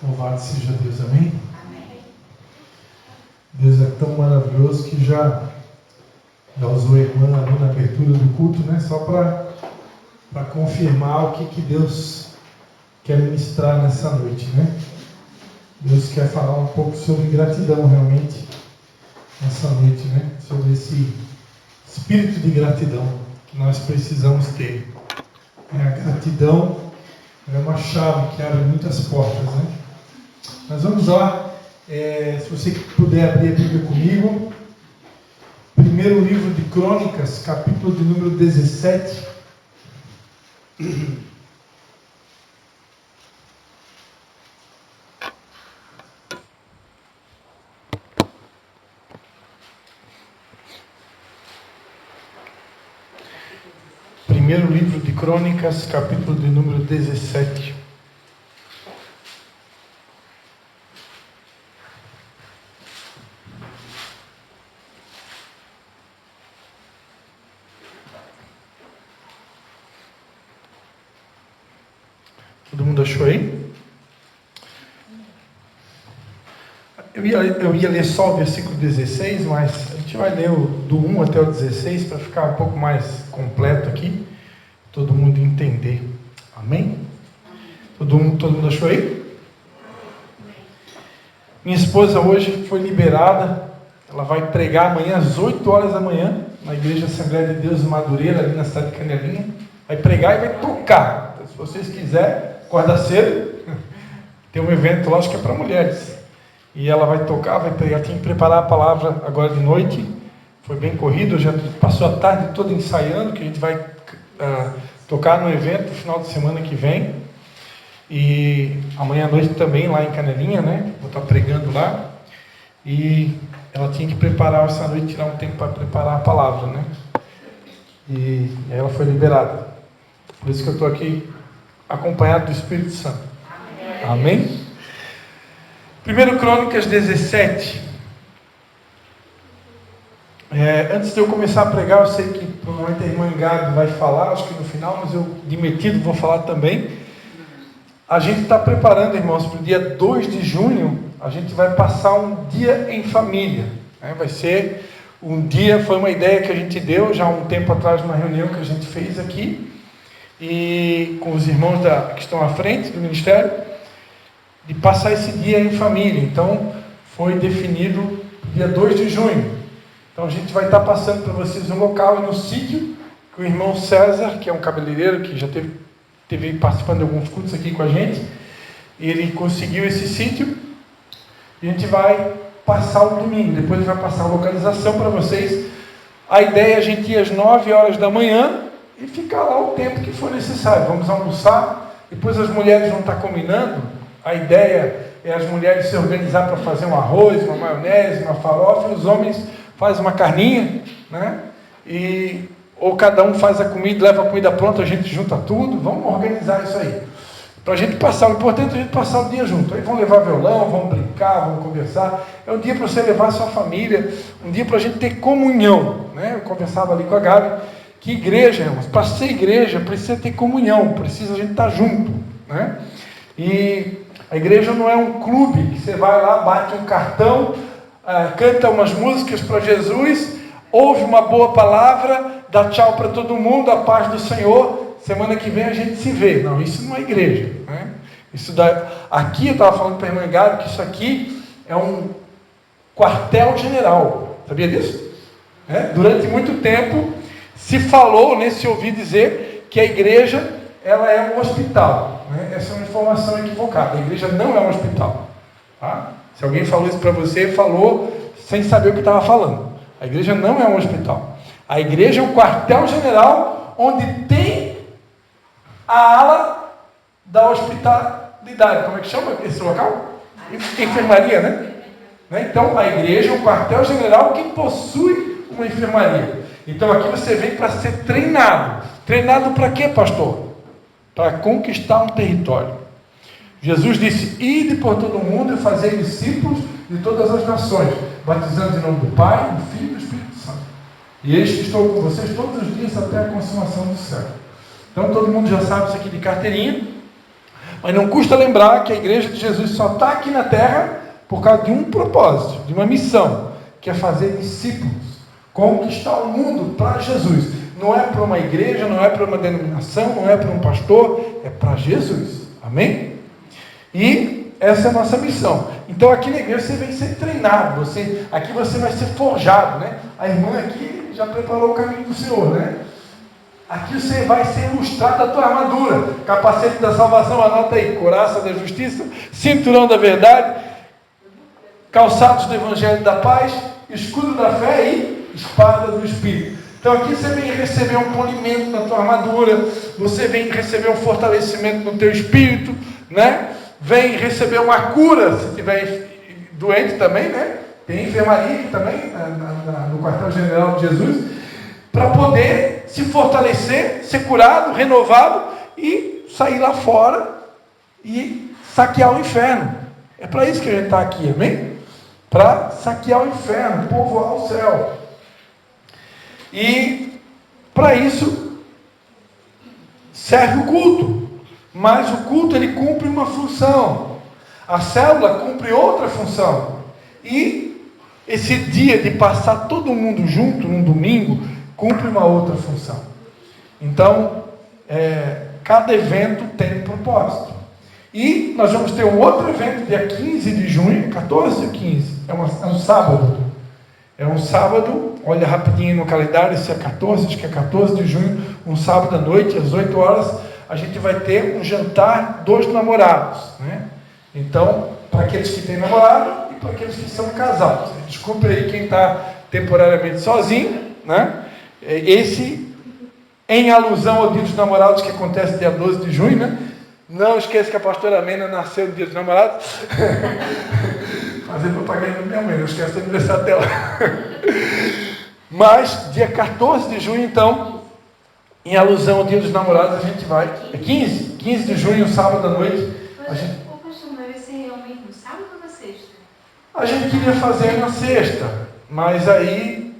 Louvado seja Deus, amém? Deus é tão maravilhoso que já usou a irmã ali na abertura do culto, né? Só para confirmar o que Deus quer ministrar nessa noite, né? Deus quer falar um pouco sobre gratidão realmente nessa noite, né? Sobre esse espírito de gratidão que nós precisamos ter. A gratidão é uma chave que abre muitas portas, né? Mas vamos lá, se você puder abrir a Bíblia comigo, primeiro livro de Crônicas, capítulo de número 17. Primeiro livro de Crônicas, capítulo de número 17. Todo mundo achou aí? Eu ia ler só o versículo 16, mas a gente vai ler do 1 até o 16 para ficar um pouco mais completo aqui, todo mundo entender. Amém? Todo mundo achou aí? Minha esposa hoje foi liberada, ela vai pregar amanhã às 8 horas da manhã, na Igreja Assembleia de Deus Madureira, ali na cidade de Canelinha. Vai pregar e vai tocar. Então, se vocês quiserem, acorda cedo, tem um evento lá, acho que é para mulheres. E ela vai tocar, vai pregar, tinha que preparar a palavra agora de noite. Foi bem corrido, já passou a tarde toda ensaiando, que a gente vai tocar no evento no final de semana que vem. E amanhã à noite também lá em Canelinha, né? Vou estar pregando lá. E ela tinha que preparar essa noite, tirar um tempo para preparar a palavra, né? E ela foi liberada. Por isso que eu estou aqui acompanhado do Espírito Santo. Amém? 1 Crônicas 17. Antes de eu começar a pregar, eu sei que provavelmente a irmã Gabi vai falar, acho que no final, mas eu de metido vou falar também. A gente está preparando, irmãos, para o dia 2 de junho, a gente vai passar um dia em família. Né? Vai ser um dia, foi uma ideia que a gente deu já há um tempo atrás, numa reunião que a gente fez aqui, e com os irmãos que estão à frente do ministério, de passar esse dia em família. Então, foi definido dia 2 de junho. Então, a gente vai estar passando para vocês um local no sítio, que o irmão César, que é um cabeleireiro, que já teve participando de alguns cultos aqui com a gente, ele conseguiu esse sítio, e a gente vai passar o domingo. Depois ele vai passar a localização para vocês. A ideia é a gente ir às 9 horas da manhã e ficar lá o tempo que for necessário. Vamos almoçar, depois as mulheres vão estar combinando. A ideia é as mulheres se organizar para fazer um arroz, uma maionese, uma farofa, e os homens fazem uma carninha, né? Ou cada um faz a comida, leva a comida pronta, a gente junta tudo. Vamos organizar isso aí. Para a gente passar, o importante é a gente passar o dia junto. Aí vão levar violão, vão brincar, vão conversar. É um dia para você levar a sua família, um dia para a gente ter comunhão, né? Eu conversava ali com a Gabi, que igreja, irmãos, para ser igreja precisa ter comunhão, precisa a gente estar junto, né? E a igreja não é um clube que você vai lá, bate um cartão, canta umas músicas para Jesus, ouve uma boa palavra, dá tchau para todo mundo, a paz do Senhor, semana que vem a gente se vê. Não, isso não é igreja, né? Aqui eu estava falando para a irmã Gabi que isso aqui é um quartel-general, sabia disso? Durante muito tempo se falou, se ouviu dizer que a igreja ela é um hospital, né? Essa é uma informação equivocada. A igreja não é um hospital, tá? Se alguém falou isso para você, falou sem saber o que estava falando. A igreja não é um hospital. A igreja é um quartel-general onde tem a ala da hospitalidade. Como é que chama esse local? Enfermaria, né? Então, a igreja é um quartel-general que possui uma enfermaria. Então, aqui você vem para ser treinado. Treinado para quê, pastor? Para conquistar um território. Jesus disse: ide por todo o mundo e fazei discípulos de todas as nações, batizando em nome do Pai, do Filho e do Espírito Santo. E eis que estou com vocês todos os dias até a consumação do século. Então todo mundo já sabe isso aqui de carteirinha. Mas não custa lembrar que a igreja de Jesus só está aqui na terra por causa de um propósito, de uma missão, que é fazer discípulos, conquistar o mundo para Jesus. Não é para uma igreja, não é para uma denominação, não é para um pastor, é para Jesus. Amém? E essa é a nossa missão. Então aqui na igreja você vem ser treinado, aqui você vai ser forjado, né? A irmã aqui já preparou o caminho do Senhor, né? Aqui você vai ser ilustrado da tua armadura, capacete da salvação, anota aí, couraça da justiça, cinturão da verdade, calçados do evangelho da paz, escudo da fé e espada do Espírito. Então aqui você vem receber um polimento na tua armadura, você vem receber um fortalecimento no teu espírito, né? Vem receber uma cura, se estiver doente também, né? Tem enfermaria aqui também, no quartel-general de Jesus, para poder se fortalecer, ser curado, renovado e sair lá fora e saquear o inferno. É para isso que a gente está aqui, amém? Para saquear o inferno, povoar o céu. E para isso serve o culto, mas o culto ele cumpre uma função, a célula cumpre outra função, e esse dia de passar todo mundo junto num domingo cumpre uma outra função. Então cada evento tem um propósito, e nós vamos ter um outro evento dia 15 de junho, 14 ou 15, é um sábado. É um sábado, olha rapidinho no calendário, se é 14, acho que é 14 de junho, um sábado à noite, às 8 horas, a gente vai ter um jantar dos namorados, né? Então, para aqueles que têm namorado e para aqueles que são casados. Desculpe aí quem está temporariamente sozinho, né? Esse, em alusão ao Dia dos Namorados, que acontece dia 12 de junho, né? Não esqueça que a pastora Mena nasceu no Dia dos Namorados. Fazer propaganda da minha mãe, não esquece do aniversário dela. Mas, dia 14 de junho, então, em alusão ao Dia dos Namorados, a gente vai. É 15 de junho, sábado à noite. A gente... O pastor, vai ser realmente no sábado ou na sexta? A gente queria fazer na sexta, mas aí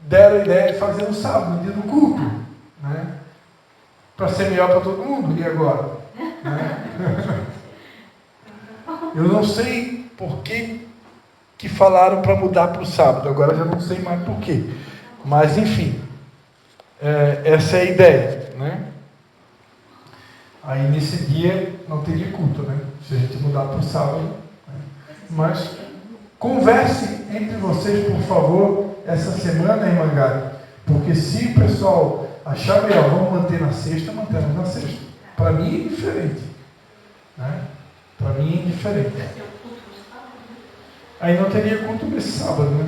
deram a ideia de fazer no sábado, no dia do culto, né? Para ser melhor para todo mundo. E agora? Né? Eu não sei por que falaram para mudar para o sábado, agora já não sei mais por quê, mas enfim, essa é a ideia, né? Aí nesse dia não teria culto, né? Se a gente mudar para o sábado, né? Mas converse entre vocês, por favor, essa semana, irmã Gabi, porque se o pessoal achar melhor, vamos manter na sexta, mantemos na sexta. Para mim é indiferente, né? Para mim é indiferente. Aí não teria culto nesse sábado, né?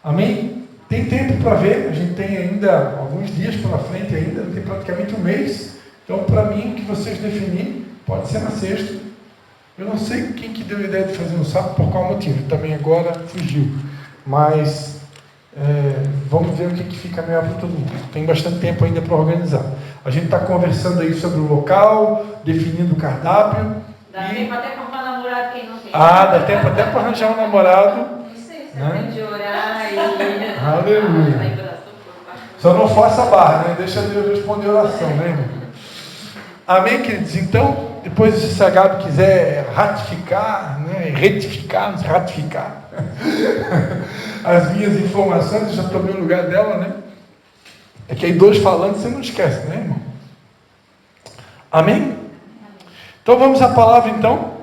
Amém? Tem tempo para ver, a gente tem ainda alguns dias pela frente ainda, tem praticamente um mês. Então, para mim, o que vocês definirem, pode ser na sexta. Eu não sei quem que deu a ideia de fazer no sábado, por qual motivo, também agora fugiu. Mas vamos ver o que fica melhor para todo mundo. Tem bastante tempo ainda para organizar. A gente está conversando aí sobre o local, definindo o cardápio. Dá tempo até para arranjar namorado quem não tem. Dá tempo até para arranjar um namorado. Não sei, você tem de orar e... Aleluia. Só não força a barra, né? Deixa Deus responder a oração, né, irmão? Amém, queridos? Então, depois se a Gabi quiser ratificar, né? Retificar, ratificar as minhas informações, eu já tomei o lugar dela, né? É que aí dois falando, você não esquece, né, irmão? Amém? Então vamos à palavra então.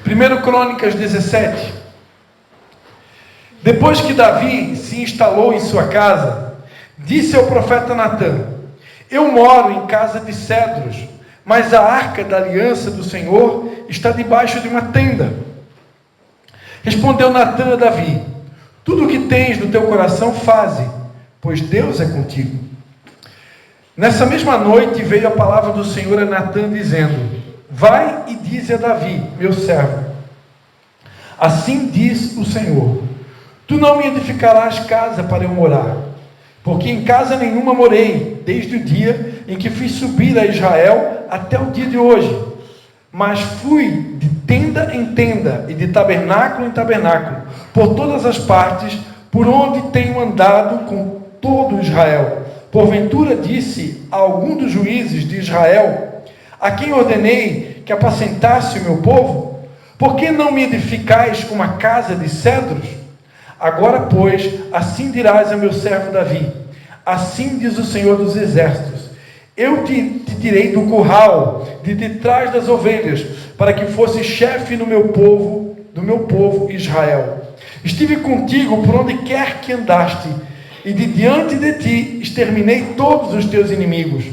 1 Crônicas 17. Depois que Davi se instalou em sua casa, disse ao profeta Natã: eu moro em casa de cedros, mas a arca da aliança do Senhor está debaixo de uma tenda. Respondeu Natã a Davi: tudo o que tens no teu coração faze, pois Deus é contigo. Nessa mesma noite veio a palavra do Senhor a Natã dizendo: vai e dize a Davi, meu servo, assim diz o Senhor: tu não me edificarás casa para eu morar, porque em casa nenhuma morei, desde o dia em que fiz subir a Israel até o dia de hoje, mas fui de tenda em tenda e de tabernáculo em tabernáculo, por todas as partes, por onde tenho andado com todo Israel, porventura disse a algum dos juízes de Israel, a quem ordenei que apacentasse o meu povo, por que não me edificais uma casa de cedros? Agora, pois, assim dirás a meu servo Davi, assim diz o Senhor dos Exércitos, eu te tirei do curral, de detrás das ovelhas, para que fosse chefe no meu povo, do meu povo Israel. Estive contigo por onde quer que andaste, e de diante de ti exterminei todos os teus inimigos.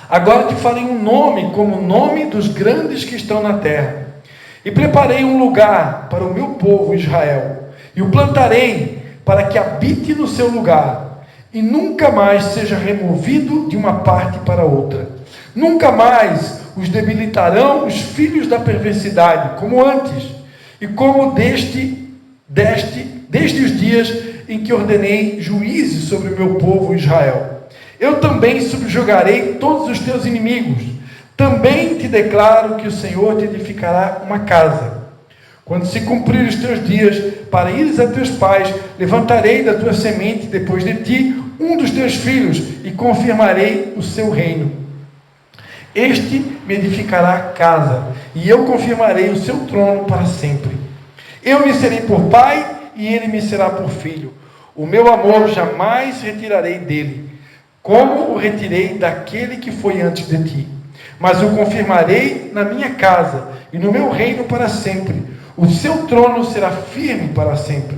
Agora te farei um nome como o nome dos grandes que estão na terra. E preparei um lugar para o meu povo Israel, e o plantarei para que habite no seu lugar, e nunca mais seja removido de uma parte para outra. Nunca mais os debilitarão os filhos da perversidade, como antes, e como desde os dias em que ordenei juízes sobre o meu povo Israel. Eu também subjugarei todos os teus inimigos. Também te declaro que o Senhor te edificará uma casa. Quando se cumprir os teus dias, para ires a teus pais, levantarei da tua semente depois de ti um dos teus filhos, e confirmarei o seu reino. Este me edificará casa, e eu confirmarei o seu trono para sempre. Eu lhe serei por pai, e ele me será por filho. O meu amor jamais retirarei dele, como o retirei daquele que foi antes de ti. Mas o confirmarei na minha casa, e no meu reino para sempre. O seu trono será firme para sempre.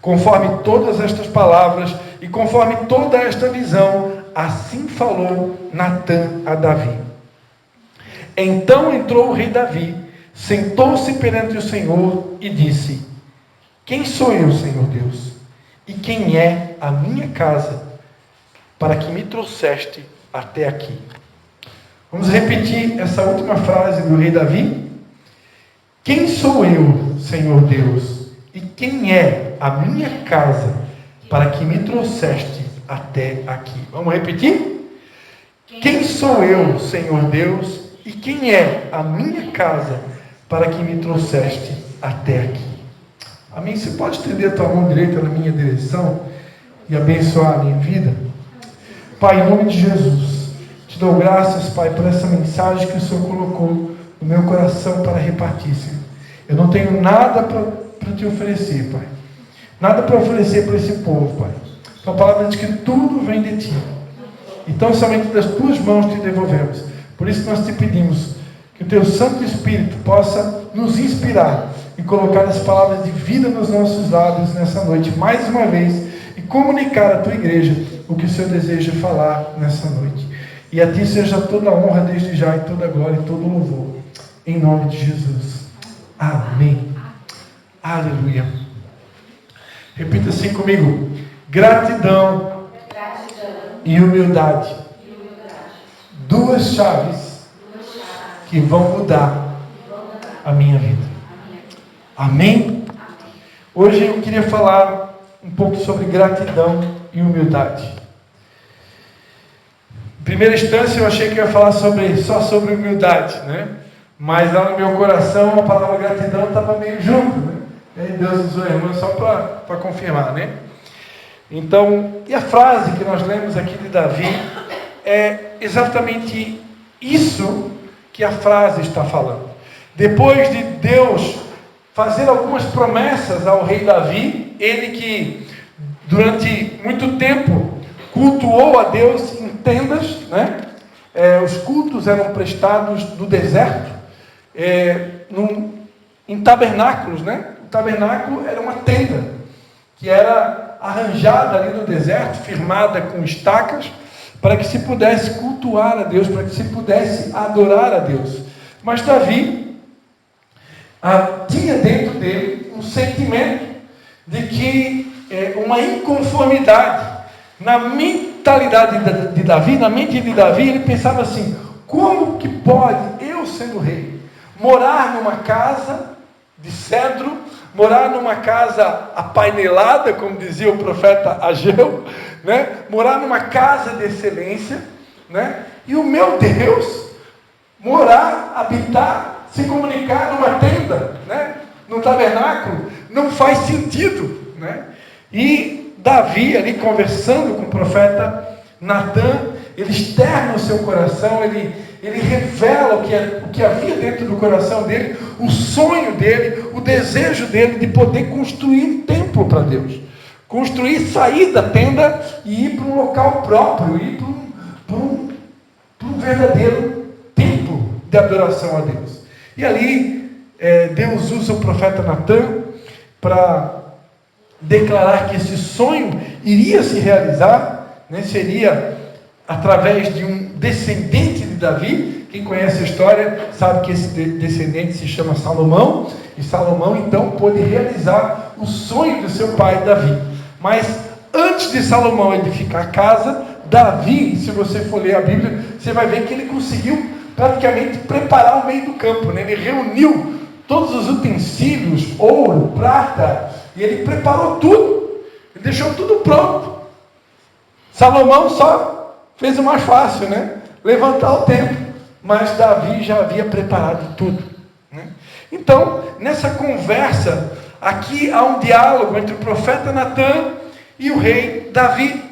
Conforme todas estas palavras, e conforme toda esta visão, assim falou Natã a Davi. Então entrou o rei Davi, sentou-se perante o Senhor e disse, quem sou eu, Senhor Deus? E quem é a minha casa, para que me trouxeste até aqui? Vamos repetir essa última frase do rei Davi? Quem sou eu, Senhor Deus? E quem é a minha casa, para que me trouxeste até aqui? Vamos repetir? Quem sou eu, Senhor Deus? E quem é a minha casa, para que me trouxeste até aqui? Amém? Você pode estender a tua mão direita na minha direção e abençoar a minha vida? Pai, em nome de Jesus, te dou graças, Pai, por essa mensagem que o Senhor colocou no meu coração para repartir, Senhor. Eu não tenho nada para te oferecer, Pai. Nada para oferecer para esse povo, Pai. Tua palavra diz que tudo vem de Ti. Então, somente das Tuas mãos te devolvemos. Por isso nós te pedimos que o Teu Santo Espírito possa nos inspirar e colocar as palavras de vida nos nossos lábios nessa noite, mais uma vez, e comunicar à Tua igreja o que o Senhor deseja falar nessa noite. E a Ti seja toda a honra desde já, e toda a glória e todo o louvor. Em nome de Jesus. Amém. Aleluia. Repita assim comigo. Gratidão e humildade. Duas chaves que vão mudar a minha vida. Amém? Hoje eu queria falar um pouco sobre gratidão e humildade. Em primeira instância eu achei que eu ia falar só sobre humildade, né? Mas lá no meu coração a palavra gratidão estava meio junto, né? E aí Deus usou a irmã só para confirmar, né? Então, e a frase que nós lemos aqui de Davi é exatamente isso que a frase está falando. Depois de Deus fazer algumas promessas ao rei Davi, ele que durante muito tempo cultuou a Deus em tendas, né? Os cultos eram prestados no deserto, em tabernáculos, né? O tabernáculo era uma tenda que era arranjada ali no deserto, firmada com estacas, para que se pudesse cultuar a Deus, para que se pudesse adorar a Deus. Mas Davi tinha dentro dele um sentimento de que uma inconformidade na mentalidade de Davi, na mente de Davi, ele pensava assim, como que pode eu, sendo rei, morar numa casa de cedro, morar numa casa apainelada, como dizia o profeta Ageu, né? Morar numa casa de excelência, né? E o meu Deus morar, habitar, se comunicar numa tenda, né? Num tabernáculo, não faz sentido, né? E Davi ali conversando com o profeta Natan, ele externa o seu coração, ele revela o que havia dentro do coração dele, o sonho dele, o desejo dele de poder construir um templo para Deus. Sair da tenda e ir para um local próprio, ir para um verdadeiro templo de adoração a Deus. E ali, Deus usa o profeta Natan para declarar que esse sonho iria se realizar, né? Seria através de um descendente de Davi. Quem conhece a história sabe que esse descendente se chama Salomão, e Salomão então pôde realizar o sonho do seu pai Davi. Mas antes de Salomão edificar a casa, Davi, se você for ler a Bíblia, você vai ver que ele conseguiu praticamente preparar o meio do campo, né? Ele reuniu todos os utensílios, ouro, prata, e ele preparou tudo, ele deixou tudo pronto. Salomão só fez o mais fácil, né? Levantar o templo, mas Davi já havia preparado tudo, né? Então, nessa conversa, aqui há um diálogo entre o profeta Natan e o rei Davi.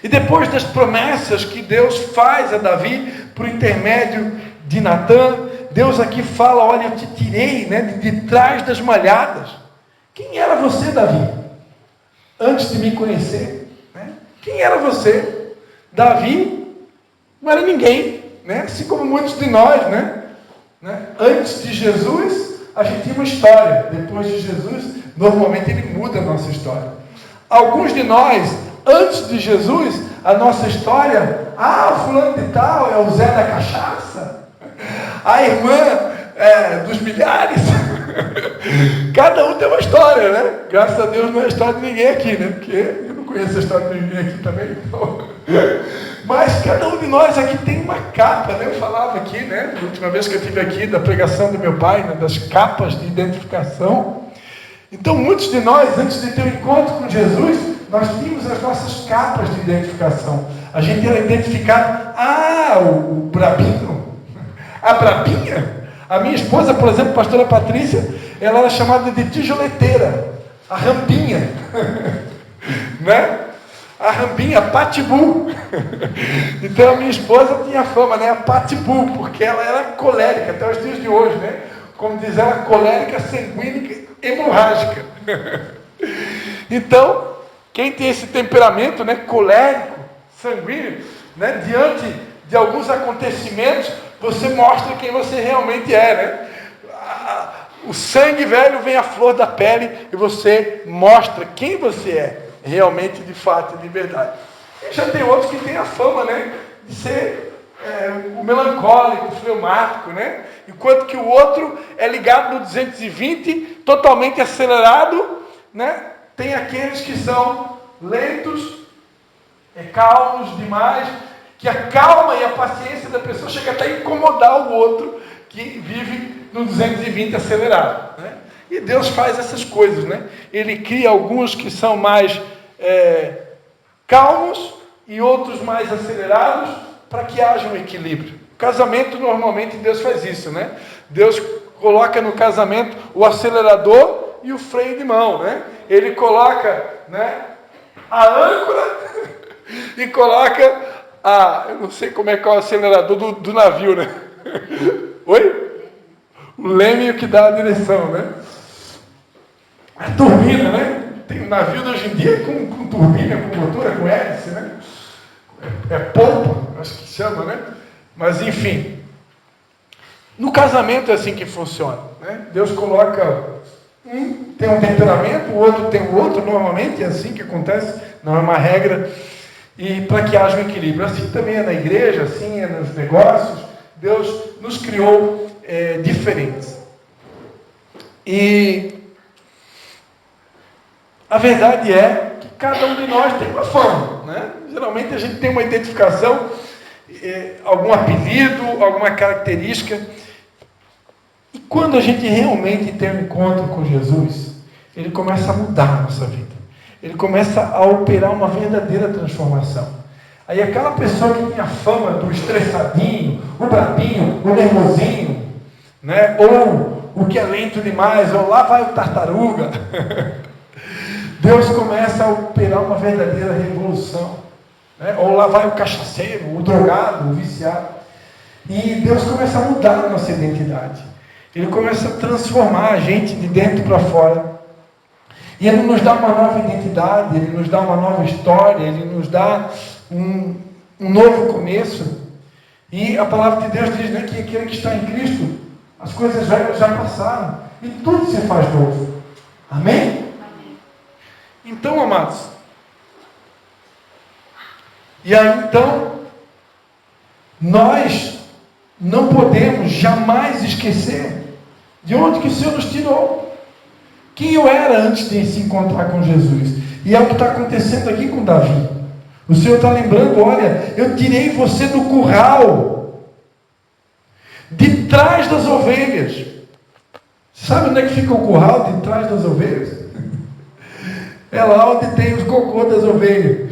E depois das promessas que Deus faz a Davi, por intermédio de Natan, Deus aqui fala: olha, eu te tirei, né, de trás das malhadas. Quem era você, Davi? Antes de me conhecer, né? Quem era você? Davi não era ninguém, né? Assim como muitos de nós, né? Antes de Jesus, a gente tinha uma história. Depois de Jesus, normalmente ele muda a nossa história. Alguns de nós, antes de Jesus, a nossa história, fulano de tal é o Zé da cachaça, a irmã dos milhares. Cada um tem uma história, né? Graças a Deus não é a história de ninguém aqui, né? Porque eu não conheço a história de ninguém aqui também. Então. Mas cada um de nós aqui tem uma capa, né? Eu falava aqui, né? Na última vez que eu estive aqui, da pregação do meu pai, né? Das capas de identificação. Então, muitos de nós, antes de ter um encontro com Jesus, nós tínhamos as nossas capas de identificação. A gente era identificado, o Brabinho, a Brabinha. A minha esposa, por exemplo, a pastora Patrícia, ela era chamada de tijoleteira, a Rampinha, né? A Rampinha, a Patibu. Então a minha esposa tinha fama, né? A Patibu, porque ela era colérica, até os dias de hoje, né? Como diz ela, colérica, sanguínea, hemorrágica. Então, quem tem esse temperamento, né? Colérico, sanguíneo, né? Diante de alguns acontecimentos, você mostra quem você realmente é, né? O sangue velho vem à flor da pele e você mostra quem você é, realmente, de fato e de verdade. E já tem outros que têm a fama, né? De ser o melancólico, o fleumático, né? Enquanto que o outro é ligado no 220, totalmente acelerado, né? Tem aqueles que são lentos, calmos demais, que a calma e a paciência da pessoa chega até a incomodar o outro que vive no 220 acelerado, né? E Deus faz essas coisas, né? Ele cria alguns que são mais calmos e outros mais acelerados para que haja um equilíbrio. O casamento, normalmente, Deus faz isso, né? Deus coloca no casamento o acelerador e o freio de mão, né? Ele coloca, né, a âncora e coloca eu não sei como é que é o acelerador do navio, né? Oi? O leme que dá a direção, né? A turbina, né? Tem um navio de hoje em dia com turbina, com motor, com hélice, né? Polpa, acho que chama, né? Mas enfim. No casamento é assim que funciona, né? Deus coloca tem um temperamento, o outro tem o outro, normalmente é assim que acontece, não é uma regra. E para que haja um equilíbrio. Assim também é na igreja, assim é nos negócios. Deus nos criou diferentes. E a verdade é que cada um de nós tem uma fama, né? Geralmente a gente tem uma identificação, algum apelido, alguma característica. E quando a gente realmente tem um encontro com Jesus, ele começa a mudar a nossa vida. Ele começa a operar uma verdadeira transformação. Aí aquela pessoa que tinha a fama do estressadinho, o brabinho, o nervosinho, né? Ou o que é lento demais, ou lá vai o tartaruga. Deus começa a operar uma verdadeira revolução, né? Ou lá vai o cachaceiro, o drogado, o viciado. E Deus começa a mudar a nossa identidade. Ele começa a transformar a gente de dentro para fora. E Ele nos dá uma nova identidade, Ele nos dá uma nova história, Ele nos dá um novo começo. E a palavra de Deus diz, né, que aquele que está em Cristo, as coisas velhas já passaram e tudo se faz novo. Amém? Amém. Então, amados, e aí então, nós não podemos jamais esquecer de onde que o Senhor nos tirou. Quem eu era antes de se encontrar com Jesus. E é o que está acontecendo aqui com Davi. O Senhor está lembrando, olha, eu tirei você do curral, de trás das ovelhas. Sabe onde é que fica o curral de trás das ovelhas? É lá onde tem os cocô das ovelhas,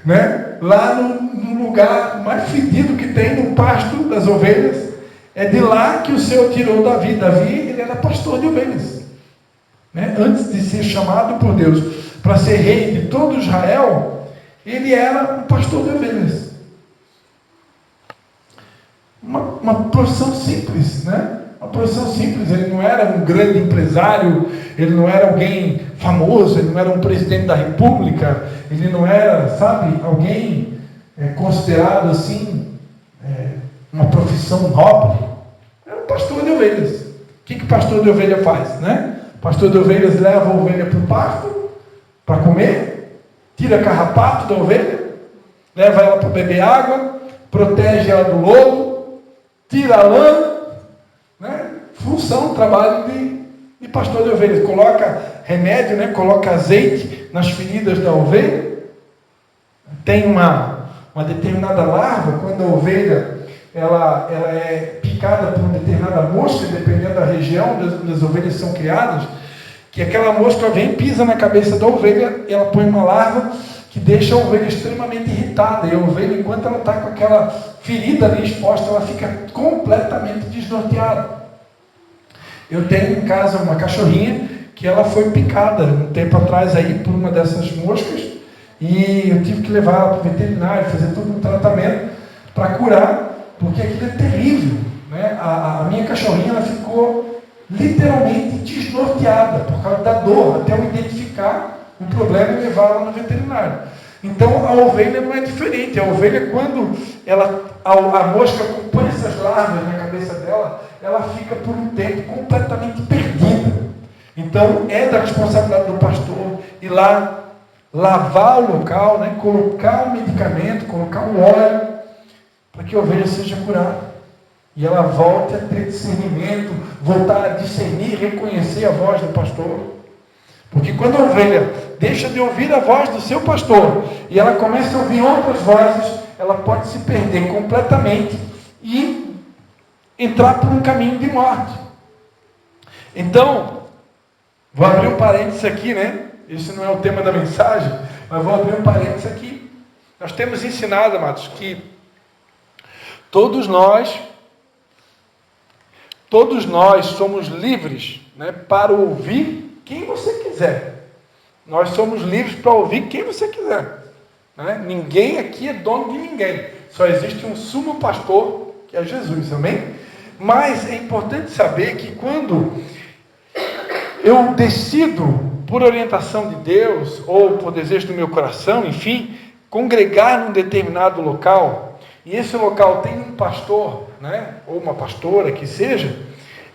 né? Lá no lugar mais fedido que tem, no pasto das ovelhas. É de lá que o Senhor tirou Davi. Davi, ele era pastor de ovelhas, né? Antes de ser chamado por Deus para ser rei de todo Israel, ele era um pastor de ovelhas. Uma profissão simples, né? Uma profissão simples. Ele não era um grande empresário, ele não era alguém famoso, ele não era um presidente da república, ele não era, sabe, alguém considerado assim, uma profissão nobre. Era um pastor de ovelhas. O que pastor de ovelha faz, né? Pastor de ovelhas leva a ovelha para o pasto para comer, tira carrapato da ovelha, leva ela para beber água, protege ela do lobo, tira a lã, né? Função, trabalho de pastor de ovelhas. Coloca remédio, né? Coloca azeite nas feridas da ovelha. Tem uma determinada larva, quando a ovelha ela é picada por uma determinada mosca, dependendo da região onde as ovelhas são criadas, que aquela mosca vem, pisa na cabeça da ovelha, ela põe uma larva que deixa a ovelha extremamente irritada, e a ovelha, enquanto ela está com aquela ferida ali exposta, ela fica completamente desnorteada. Eu tenho em casa uma cachorrinha que ela foi picada um tempo atrás aí por uma dessas moscas, e eu tive que levar ela para o veterinário, fazer todo um tratamento para curar, porque aquilo é terrível, né? A minha cachorrinha, ela ficou literalmente desnorteada por causa da dor, até eu identificar o problema e levar ela no veterinário. Então a ovelha não é diferente. A ovelha, quando a mosca põe essas larvas na cabeça dela, ela fica por um tempo completamente perdida. Então é da responsabilidade do pastor ir lá lavar o local, né? Colocar o medicamento, colocar o óleo, para que a ovelha seja curada. E ela volte a ter discernimento, voltar a discernir, reconhecer a voz do pastor. Porque quando a ovelha deixa de ouvir a voz do seu pastor e ela começa a ouvir outras vozes, ela pode se perder completamente e entrar por um caminho de morte. Então, vou abrir um parênteses aqui, né? Esse não é o tema da mensagem, mas vou abrir um parênteses aqui. Nós temos ensinado, amados, que todos nós somos livres, né, para ouvir quem você quiser. Nós somos livres para ouvir quem você quiser, né? Ninguém aqui é dono de ninguém. Só existe um sumo pastor, que é Jesus, amém? Mas é importante saber que quando eu decido, por orientação de Deus, ou por desejo do meu coração, enfim, congregar num determinado local, e esse local tem um pastor, né, ou uma pastora que seja,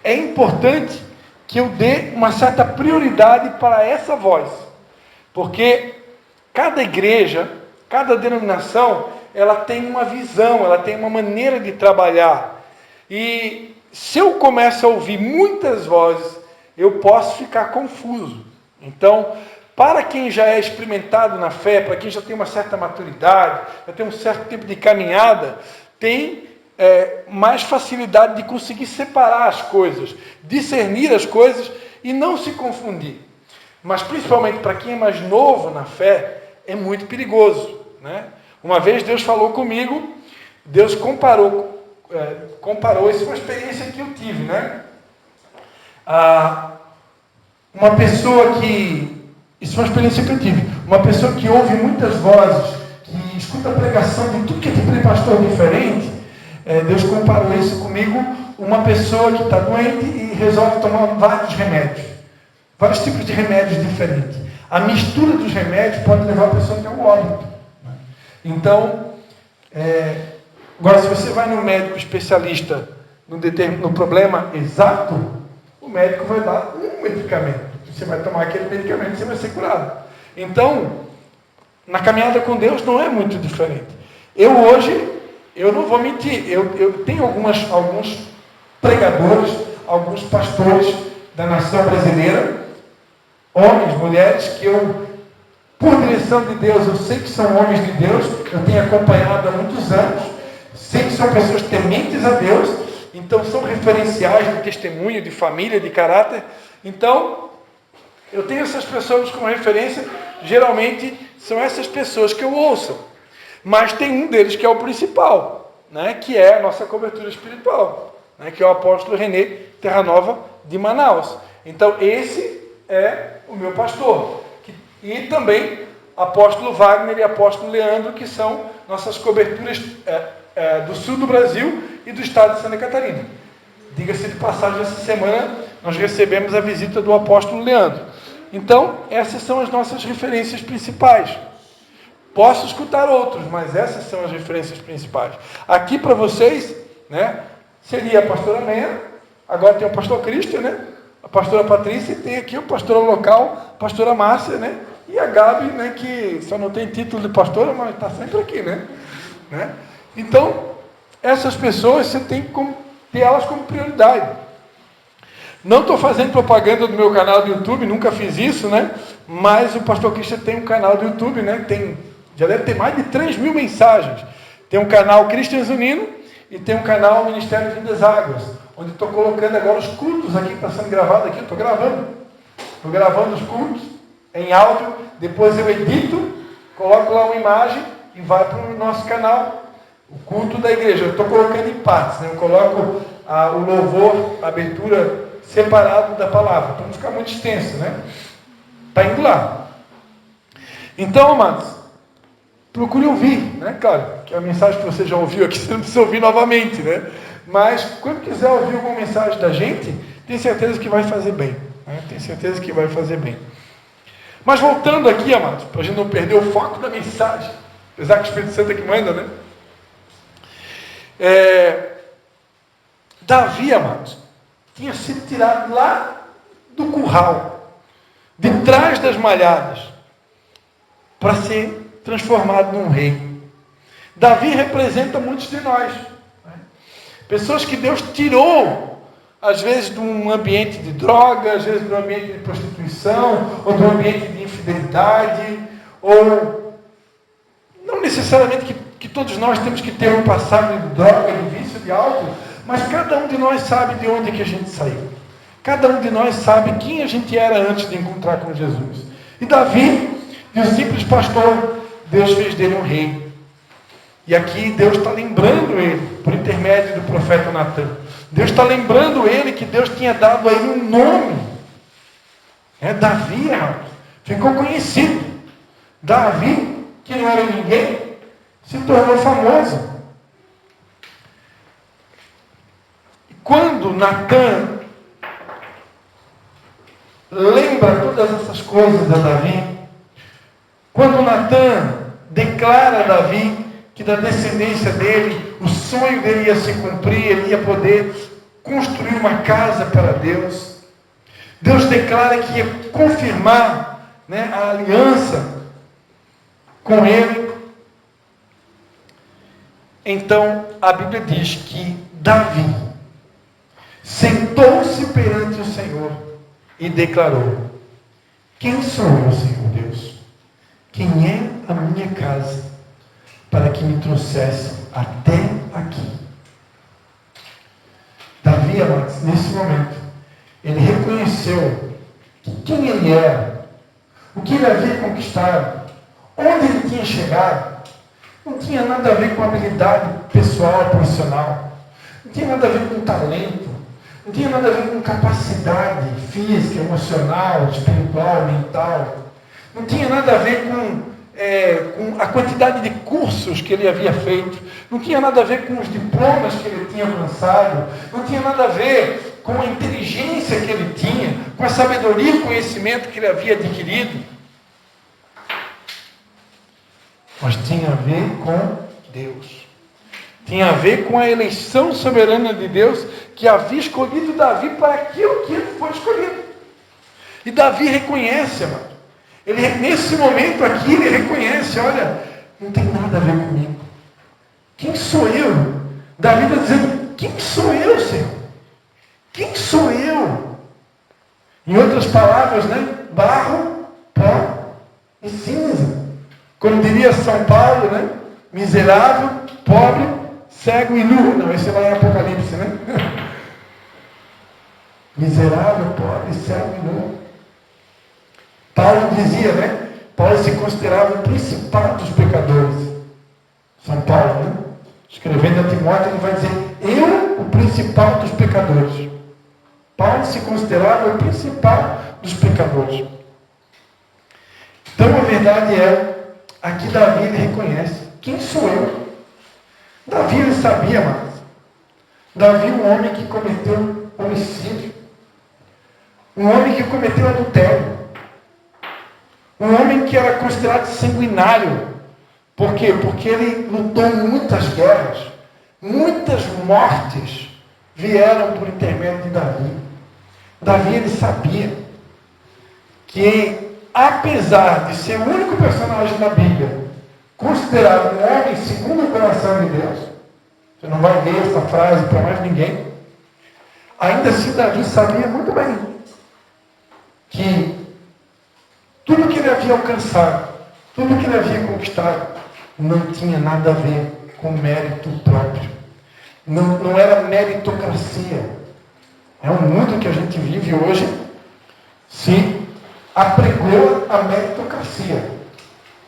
é importante que eu dê uma certa prioridade para essa voz, porque cada igreja, cada denominação, ela tem uma visão, ela tem uma maneira de trabalhar, e se eu começo a ouvir muitas vozes, eu posso ficar confuso. Então, para quem já é experimentado na fé, para quem já tem uma certa maturidade, já tem um certo tempo de caminhada, tem mais facilidade de conseguir separar as coisas, discernir as coisas e não se confundir. Mas principalmente para quem é mais novo na fé, é muito perigoso, né? Uma vez Deus falou comigo, Deus comparou, isso foi uma experiência que eu tive, né? Uma pessoa que, isso foi uma experiência que eu tive, uma pessoa que ouve muitas vozes, que escuta a pregação de tudo que é tipo de pastor diferente, Deus comparou isso comigo, uma pessoa que está doente e resolve tomar vários remédios. Vários tipos de remédios diferentes. A mistura dos remédios pode levar a pessoa até o óbito. Então, agora se você vai no médico especialista no problema exato, o médico vai dar um medicamento. Você vai tomar aquele medicamento e você vai ser curado. Então, na caminhada com Deus não é muito diferente. Eu não vou mentir, eu tenho alguns pregadores, alguns pastores da nação brasileira, homens, mulheres, que por direção de Deus, eu sei que são homens de Deus, eu tenho acompanhado há muitos anos, sei que são pessoas tementes a Deus, então são referenciais de testemunho, de família, de caráter. Então, eu tenho essas pessoas como referência, geralmente são essas pessoas que eu ouço. Mas tem um deles que é o principal, né, que é a nossa cobertura espiritual, né, que é o apóstolo René Terranova de Manaus. Então, esse é o meu pastor. E também apóstolo Wagner e apóstolo Leandro, que são nossas coberturas do sul do Brasil e do estado de Santa Catarina. Diga-se de passagem, essa semana nós recebemos a visita do apóstolo Leandro. Então, essas são as nossas referências principais. Posso escutar outros, mas essas são as referências principais. Aqui para vocês, né, seria a pastora Meia, agora tem o pastor Cristian, né, a pastora Patrícia, e tem aqui o pastor local, a pastora Márcia, né, e a Gabi, né, que só não tem título de pastora, mas está sempre aqui, né? Então, essas pessoas, você tem que ter elas como prioridade. Não estou fazendo propaganda do meu canal do YouTube, nunca fiz isso, né? Mas o pastor Cristian tem um canal do YouTube, né? Já deve ter mais de 3.000 mensagens. Tem um canal Cristian Zunino e tem um canal Ministério Vindas Águas, onde estou colocando agora os cultos aqui, está sendo gravado aqui, estou gravando os cultos em áudio, depois eu edito, coloco lá uma imagem e vai para o nosso canal, o culto da igreja. Eu estou colocando em partes, né? Eu coloco o louvor, a abertura separado da palavra, para não ficar muito extenso, né? Está indo lá. Então, amados, procure ouvir, né? Claro, que é a mensagem que você já ouviu aqui, você não precisa ouvir novamente, né? Mas, quando quiser ouvir alguma mensagem da gente, tem certeza que vai fazer bem, né? Tem certeza que vai fazer bem. Mas voltando aqui, amados, para a gente não perder o foco da mensagem, apesar que o Espírito Santo é que manda, né? Davi, amados, tinha sido tirado lá do curral, de trás das malhadas, para ser transformado num rei. Davi representa muitos de nós, né? Pessoas que Deus tirou, às vezes de um ambiente de droga, às vezes de um ambiente de prostituição, ou de um ambiente de infidelidade, ou não necessariamente que todos nós temos que ter um passado de droga, de vício, de álcool, mas cada um de nós sabe de onde é que a gente saiu. Cada um de nós sabe quem a gente era antes de encontrar com Jesus. E Davi, de um simples pastor, Deus fez dele um rei. E aqui Deus está lembrando ele, por intermédio do profeta Natan. Deus está lembrando ele que Deus tinha dado a ele um nome. Davi, irmão, ficou conhecido. Davi, que não era ninguém, se tornou famoso. E quando Natan lembra todas essas coisas a Davi, quando Natan declara a Davi que da descendência dele, o sonho dele ia se cumprir, ele ia poder construir uma casa para Deus. Deus declara que ia confirmar, né, a aliança com ele. Então, a Bíblia diz que Davi sentou-se perante o Senhor e declarou: quem sou eu, Senhor Deus? Quem é a minha casa para que me trouxesse até aqui? Davi, amados, nesse momento, ele reconheceu quem ele era, o que ele havia conquistado, onde ele tinha chegado. Não tinha nada a ver com habilidade pessoal, profissional, não tinha nada a ver com talento, não tinha nada a ver com capacidade física, emocional, espiritual, mental, não tinha nada a ver com com a quantidade de cursos que ele havia feito, não tinha nada a ver com os diplomas que ele tinha alcançado, não tinha nada a ver com a inteligência que ele tinha, com a sabedoria e conhecimento que ele havia adquirido, mas tinha a ver com Deus. Tinha a ver com a eleição soberana de Deus, que havia escolhido Davi para aquilo que ele foi escolhido. E Davi reconhece, amado. Nesse momento aqui, ele reconhece, olha, não tem nada a ver comigo. Quem sou eu? Davi está dizendo, quem sou eu, Senhor? Quem sou eu? Em outras palavras, né? Barro, pó e cinza. Como diria São Paulo, né? Miserável, pobre, cego e nu. Não, esse é lá em Apocalipse, né? Miserável, pobre, cego e nu. Paulo dizia, né? Paulo se considerava o principal dos pecadores. São Paulo, né? Escrevendo a Timóteo, ele vai dizer, eu, o principal dos pecadores. Paulo se considerava o principal dos pecadores. Então, a verdade é, aqui Davi, ele reconhece, quem sou eu? Davi, ele sabia, mas Davi, um homem que cometeu homicídio. Um homem que cometeu adultério. Um homem que era considerado sanguinário. Por quê? Porque ele lutou em muitas guerras. Muitas mortes vieram por intermédio de Davi. Davi, ele sabia que, apesar de ser o único personagem da Bíblia considerado um homem segundo o coração de Deus, você não vai ver essa frase para mais ninguém, ainda assim Davi sabia muito bem que tudo que ele havia alcançado, tudo que ele havia conquistado, não tinha nada a ver com mérito próprio. Não era meritocracia. É um mundo que a gente vive hoje, se apregou a meritocracia.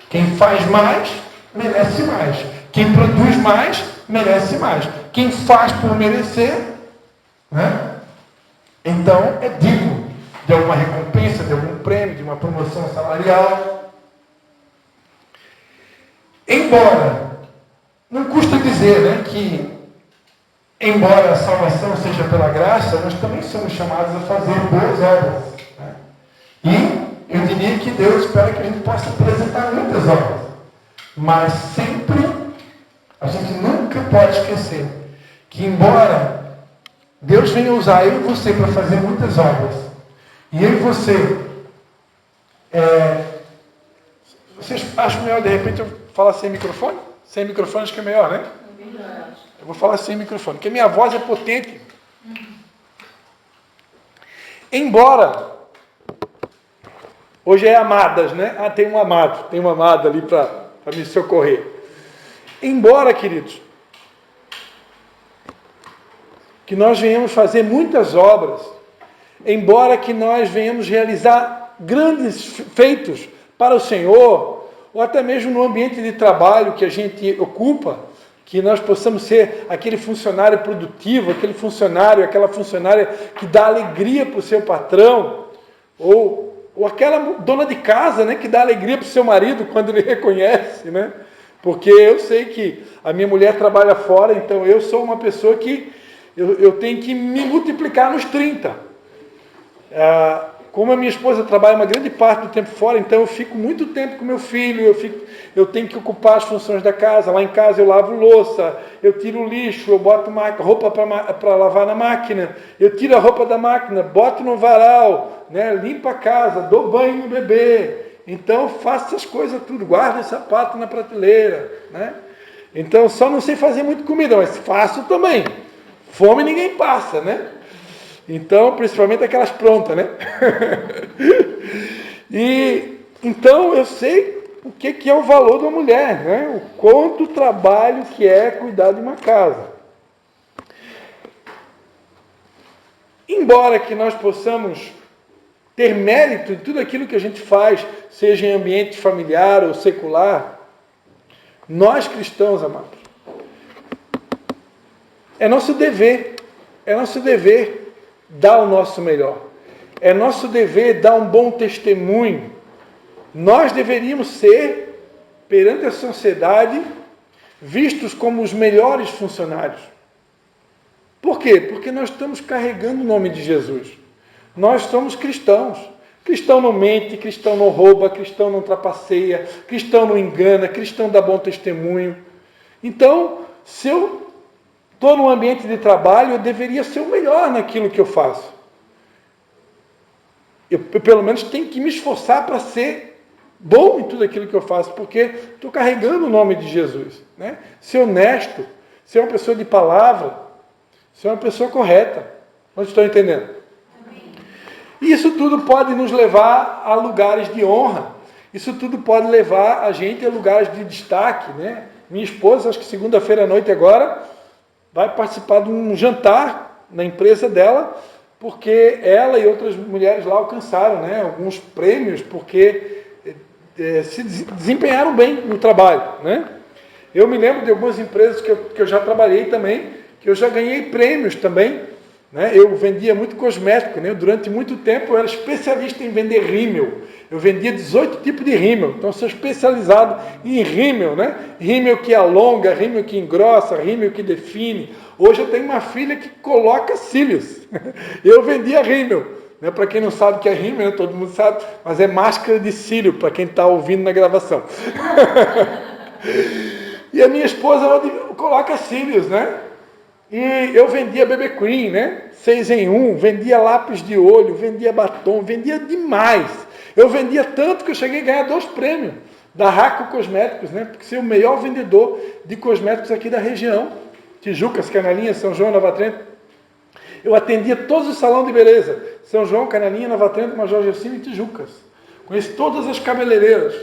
Quem faz mais, merece mais. Quem produz mais, merece mais. Quem faz por merecer, né? Então é digno de alguma recompensa, de algum prêmio, de uma promoção salarial. Embora, não custa dizer, né, que embora a salvação seja pela graça, nós também somos chamados a fazer boas obras. Né? E eu diria que Deus espera que a gente possa apresentar muitas obras. Mas sempre, a gente nunca pode esquecer que embora Deus venha usar eu e você para fazer muitas obras, e eu e você, vocês acham melhor de repente eu falar sem microfone? Sem microfone acho que é melhor, né? Eu vou falar sem microfone, porque minha voz é potente. Embora, hoje é amadas, né? Ah, tem uma amada ali para me socorrer. Embora, queridos, que nós venhamos fazer muitas obras, embora que nós venhamos realizar grandes feitos para o Senhor, ou até mesmo no ambiente de trabalho que a gente ocupa, que nós possamos ser aquele funcionário produtivo, aquele funcionário, aquela funcionária que dá alegria para o seu patrão, ou aquela dona de casa, né, que dá alegria para o seu marido quando ele reconhece, né? Porque eu sei que a minha mulher trabalha fora, então eu sou uma pessoa que eu tenho que me multiplicar nos 30. Como a minha esposa trabalha uma grande parte do tempo fora, então eu fico muito tempo com meu filho, eu tenho que ocupar as funções da casa. Lá em casa eu lavo louça, eu tiro o lixo, eu boto roupa para lavar na máquina, eu tiro a roupa da máquina, boto no varal, né, limpo a casa, dou banho no bebê. Então eu faço essas coisas tudo, guardo o sapato na prateleira, né? Então só não sei fazer muito comida, mas faço também. Fome ninguém passa, né? Então, principalmente aquelas prontas, né? E então eu sei o que é o valor da mulher, né? O quanto trabalho que é cuidar de uma casa. Embora que nós possamos ter mérito em tudo aquilo que a gente faz, seja em ambiente familiar ou secular, nós cristãos, amados, é nosso dever dar o nosso melhor. É nosso dever dar um bom testemunho. Nós deveríamos ser perante a sociedade, vistos como os melhores funcionários. Por quê? Porque nós estamos carregando o nome de Jesus. Nós somos cristãos. Cristão não mente, cristão não rouba, cristão não trapaceia, cristão não engana, cristão dá bom testemunho. Então, se eu estou num ambiente de trabalho, eu deveria ser o melhor naquilo que eu faço. Eu pelo menos tenho que me esforçar para ser bom em tudo aquilo que eu faço, porque estou carregando o nome de Jesus. Né? Ser honesto, ser uma pessoa de palavra, ser uma pessoa correta. Vocês estão entendendo? Isso tudo pode nos levar a lugares de honra. Isso tudo pode levar a gente a lugares de destaque, né? Minha esposa, acho que segunda-feira à noite agora, vai participar de um jantar na empresa dela, porque ela e outras mulheres lá alcançaram, né, alguns prêmios, porque se desempenharam bem no trabalho. Né? Eu me lembro de algumas empresas que eu já trabalhei também, que eu já ganhei prêmios também. Né? Eu vendia muito cosmético, né? Durante muito tempo eu era especialista em vender rímel. Eu vendia 18 tipos de rímel, então sou especializado em rímel, né? Rímel que alonga, rímel que engrossa, rímel que define. Hoje eu tenho uma filha que coloca cílios. Eu vendia rímel. Né? Para quem não sabe o que é rímel, né? Todo mundo sabe, mas é máscara de cílio, para quem está ouvindo na gravação. E a minha esposa ela coloca cílios, né? E eu vendia BB Cream, né? 6 em 1, vendia lápis de olho, vendia batom, vendia demais. Eu vendia tanto que eu cheguei a ganhar 2 prêmios da Raco Cosméticos, né? Porque ser o melhor vendedor de cosméticos aqui da região. Tijucas, Canelinha, São João, Nova Trento. Eu atendia todos os salões de beleza. São João, Canelinha, Nova Trento, Major Gelsino e Tijucas. Conheço todas as cabeleireiras.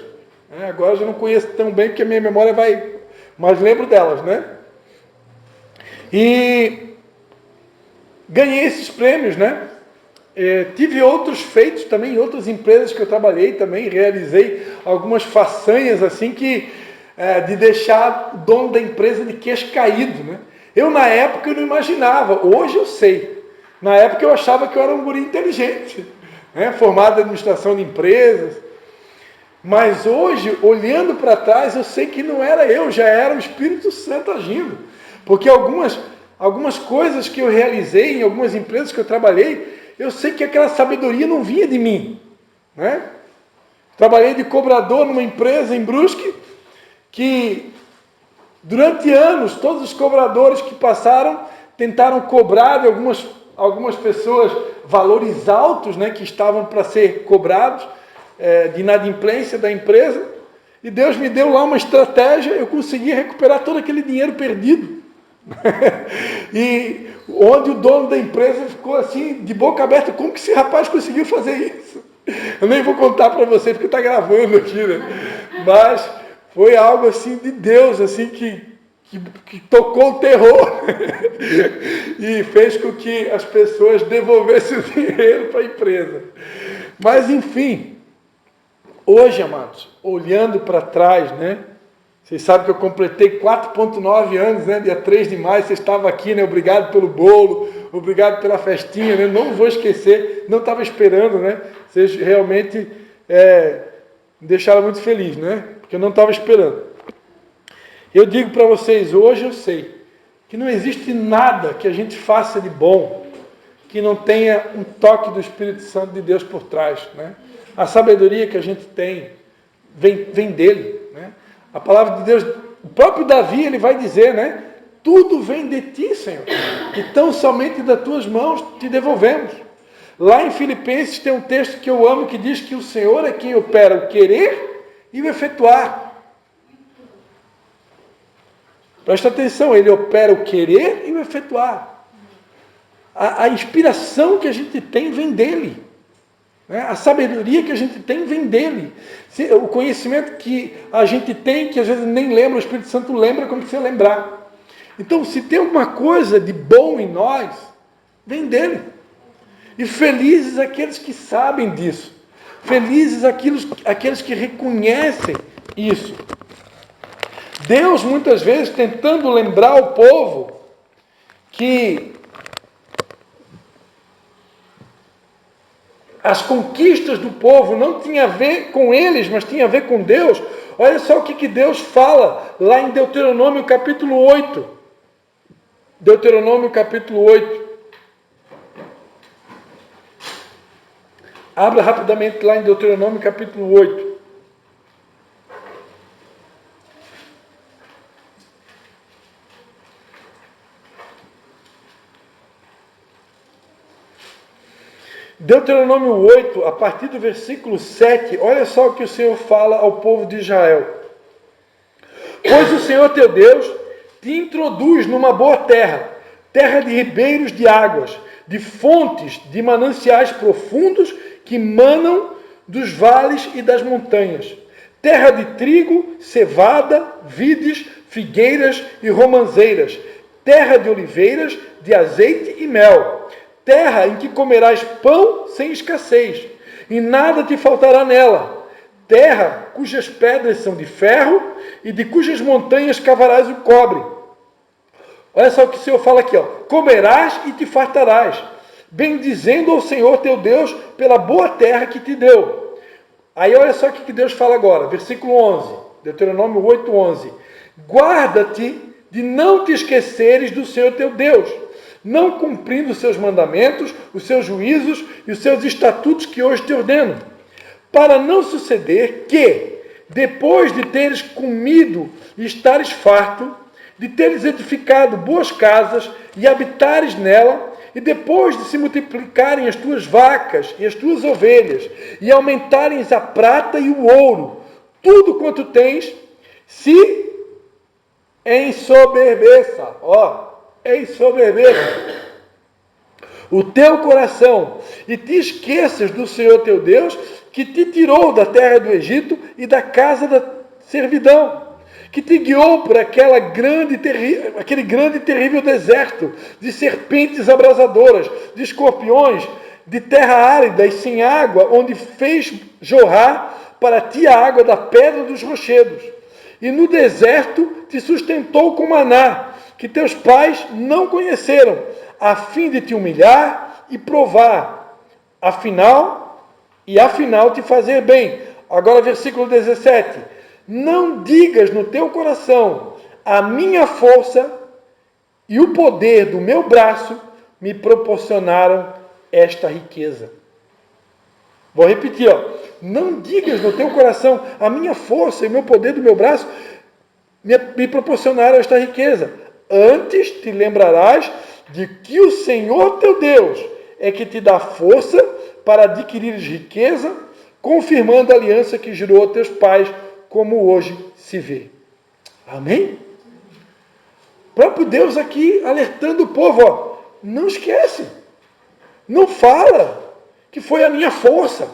Agora eu já não conheço tão bem porque a minha memória vai... Mas lembro delas, né? E ganhei esses prêmios, né? Tive outros feitos também em outras empresas que eu trabalhei também, realizei algumas façanhas assim que de deixar o dono da empresa de queixo caído, né? Eu na época eu não imaginava, hoje eu sei. Na época eu achava que eu era um guri inteligente, né? Formado em administração de empresas. Mas hoje, olhando para trás, eu sei que não era eu, já era o Espírito Santo agindo. Porque algumas coisas que eu realizei em algumas empresas que eu trabalhei, eu sei que aquela sabedoria não vinha de mim. Né? Trabalhei de cobrador numa empresa em Brusque, que durante anos, todos os cobradores que passaram, tentaram cobrar de algumas pessoas valores altos, né, que estavam para ser cobrados, de inadimplência da empresa, e Deus me deu lá uma estratégia, eu consegui recuperar todo aquele dinheiro perdido. E onde o dono da empresa ficou assim, de boca aberta, como que esse rapaz conseguiu fazer isso? Eu nem vou contar para você, porque está gravando aqui, né? Mas foi algo assim de Deus, assim, que tocou o terror e fez com que as pessoas devolvessem o dinheiro para a empresa. Mas enfim, hoje, amados, olhando para trás, né? Vocês sabem que eu completei 4,9 anos, né? Dia 3 de maio, você estava aqui, né? Obrigado pelo bolo, obrigado pela festinha, né? Não vou esquecer, não estava esperando, né? Vocês realmente me deixaram muito feliz, né? Porque eu não estava esperando. Eu digo para vocês, hoje eu sei que não existe nada que a gente faça de bom que não tenha um toque do Espírito Santo de Deus por trás, né? A sabedoria que a gente tem vem dele, né? A palavra de Deus, o próprio Davi, ele vai dizer, né? Tudo vem de ti, Senhor. Então, somente das tuas mãos te devolvemos. Lá em Filipenses tem um texto que eu amo, que diz que o Senhor é quem opera o querer e o efetuar. Presta atenção, ele opera o querer e o efetuar. A inspiração que a gente tem vem dele. A sabedoria que a gente tem vem dele. O conhecimento que a gente tem, que às vezes nem lembra, o Espírito Santo lembra quando precisa lembrar. Então, se tem alguma coisa de bom em nós, vem dele. E felizes aqueles que sabem disso. Felizes aqueles que reconhecem isso. Deus, muitas vezes, tentando lembrar o povo que as conquistas do povo não tinham a ver com eles, mas tinha a ver com Deus. Olha só o que Deus fala lá em Deuteronômio capítulo 8. Deuteronômio capítulo 8. Abra rapidamente lá em Deuteronômio capítulo 8. Deuteronômio 8, a partir do versículo 7, olha só o que o Senhor fala ao povo de Israel. Pois o Senhor teu Deus te introduz numa boa terra, terra de ribeiros de águas, de fontes, de mananciais profundos que manam dos vales e das montanhas, terra de trigo, cevada, vides, figueiras e romãzeiras, terra de oliveiras, de azeite e mel, terra em que comerás pão sem escassez, e nada te faltará nela, terra cujas pedras são de ferro e de cujas montanhas cavarás o cobre. Olha só o que o Senhor fala aqui, ó. Comerás e te fartarás, bendizendo ao Senhor teu Deus pela boa terra que te deu. Aí olha só o que Deus fala agora, versículo 11, Deuteronômio 8, 11. Guarda-te de não te esqueceres do Senhor teu Deus, não cumprindo os seus mandamentos, os seus juízos e os seus estatutos que hoje te ordeno, para não suceder que, depois de teres comido e estares farto, de teres edificado boas casas e habitares nela, e depois de se multiplicarem as tuas vacas e as tuas ovelhas, e aumentarem a prata e o ouro, tudo quanto tens, se ensoberbeça, ensoberbeça o teu coração, e te esqueças do Senhor teu Deus, que te tirou da terra do Egito e da casa da servidão, que te guiou por aquele grande e terrível deserto, de serpentes abrasadoras, de escorpiões, de terra árida e sem água, onde fez jorrar para ti a água da pedra dos rochedos. E no deserto te sustentou com maná, que teus pais não conheceram, a fim de te humilhar e provar, afinal te fazer bem. Agora versículo 17. Não digas no teu coração, a minha força e o poder do meu braço me proporcionaram esta riqueza. Vou repetir, não digas no teu coração, a minha força e o meu poder do meu braço me proporcionaram esta riqueza. Antes te lembrarás de que o Senhor teu Deus é que te dá força para adquirires riqueza, confirmando a aliança que jurou a teus pais, como hoje se vê. Amém? O próprio Deus aqui alertando o povo, não esquece, não fala que foi a minha força,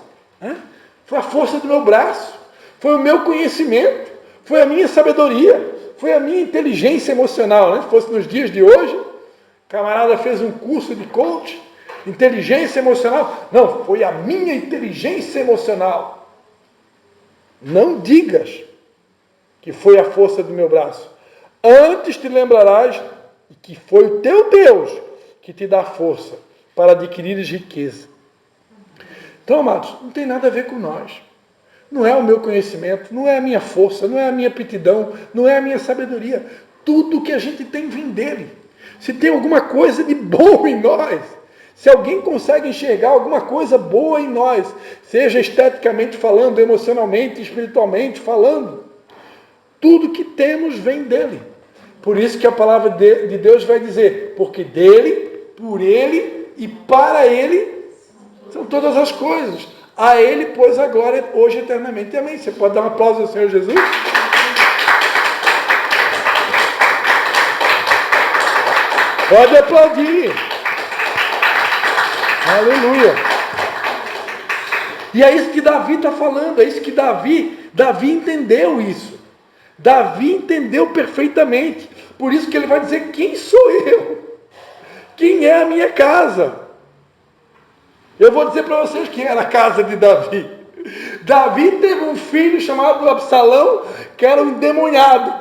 foi a força do meu braço, foi o meu conhecimento, foi a minha sabedoria, foi a minha inteligência emocional. Se fosse nos dias de hoje, o camarada fez um curso de coach, inteligência emocional. Não, foi a minha inteligência emocional. Não digas que foi a força do meu braço. Antes te lembrarás que foi o teu Deus que te dá força para adquirires riqueza. Então, amados, não tem nada a ver com nós. Não é o meu conhecimento, não é a minha força, não é a minha aptidão, não é a minha sabedoria. Tudo que a gente tem vem dele. Se tem alguma coisa de bom em nós, se alguém consegue enxergar alguma coisa boa em nós, seja esteticamente falando, emocionalmente, espiritualmente falando, tudo que temos vem dele. Por isso que a palavra de Deus vai dizer, porque dele, por ele e para ele são todas as coisas. A ele, pois, a glória hoje e eternamente. Amém. Você pode dar um aplauso ao Senhor Jesus? Pode aplaudir. Aleluia. E é isso que Davi está falando, é isso que Davi entendeu isso. Davi entendeu perfeitamente. Por isso que ele vai dizer, quem sou eu? Quem é a minha casa? Eu vou dizer para vocês quem era a casa de Davi. Davi teve um filho chamado Absalão, que era um endemoniado.